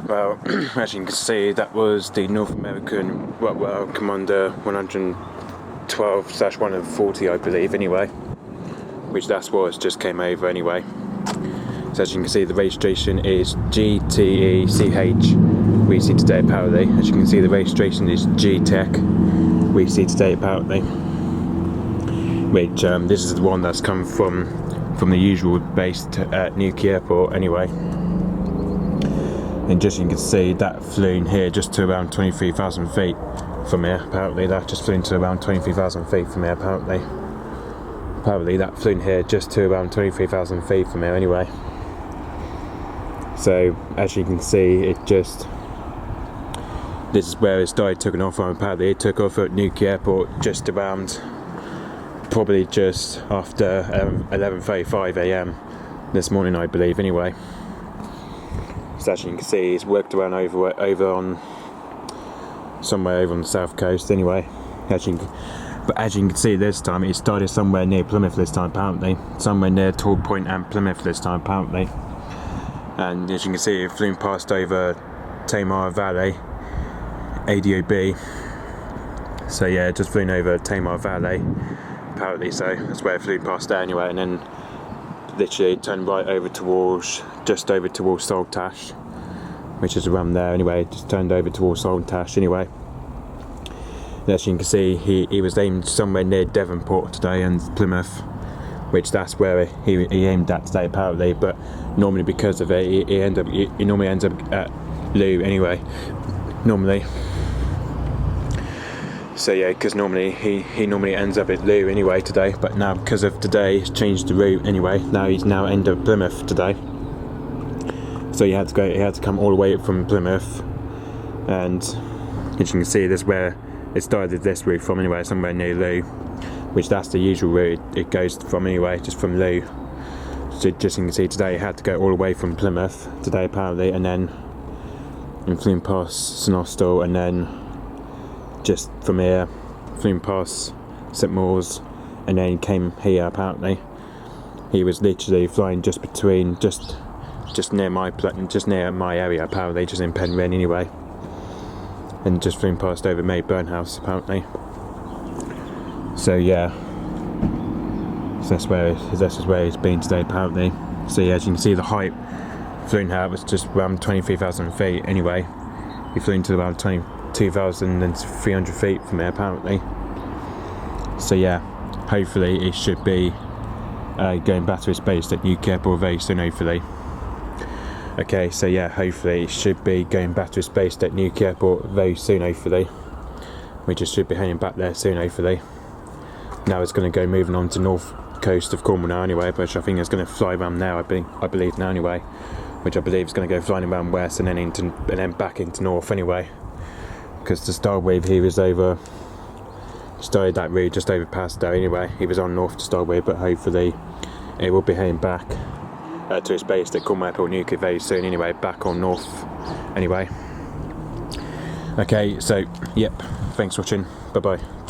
Well, as you can see, that was the North American Rockwell Commander 112/140, I believe, anyway. Which that's what just came over anyway. So as you can see, the registration is GTECH. We see today apparently. As you can see, the registration is GTEC. We see today apparently. Which this is the one that's come from the usual base at Newquay Airport anyway. And just you can see that flew in here just to around 23,000 feet from here apparently. That just flew into around 23,000 feet from here apparently. Apparently that flew in here just to around 23,000 feet from here anyway. So as you can see, this is where it started taking off from. Apparently it took off at Newquay Airport just around, probably just after 11:35 AM this morning, I believe anyway. So as you can see, it's worked around over on somewhere over on the south coast anyway. But as you can see, this time it started somewhere near Plymouth this time apparently. Somewhere near Tall Point and Plymouth this time apparently. And as you can see, it flew past over Tamar Valley, ADOB. So yeah, it just flew over Tamar Valley apparently, so that's where it flew past there anyway, and then literally turned right over towards, just over towards Saltash, which is around there anyway. Just turned over towards Saltash anyway. And as you can see, he was aimed somewhere near Devonport today and Plymouth, which that's where he aimed at today apparently. But normally because of it, he normally ends up at Loo anyway. Normally. So yeah, because normally he normally ends up at Loo anyway today, but now because of today he's changed the route anyway. Now he's end up Plymouth today. So he had to come all the way up from Plymouth, and as you can see, this is where it started this route from anyway, somewhere near Loo, which that's the usual route it goes from anyway, just from Loo. So just you can see today it had to go all the way from Plymouth today apparently, and then flew past St Austell, and then just from here flew past St Mawes, and then came here apparently. He was literally flying just between just near my area apparently, just in Penryn anyway, and just flew past over Mayburn House apparently. So yeah, so this is where he's been today apparently. So yeah, as you can see, the height flew here was just around 23,000 feet anyway. He flew into around 22,300 feet from here apparently. So yeah, hopefully it should be going back to his base at Newquay Airport very soon, hopefully. Okay, so yeah, hopefully it should be going back to his base at Newquay Airport very soon, hopefully. We just should be heading back there soon, hopefully. Now it's going to go moving on to north coast of Cornwall now anyway, which I think it's going to fly around now, I believe now anyway, which I believe is going to go flying around west and then back into north anyway, because the Starwave, he was over, started that route just over past there anyway. He was on north to Starwave, but hopefully it will be heading back to his base at Cornwall Airport Newquay very soon anyway, back on north anyway. Okay, so yep, thanks for watching, bye bye.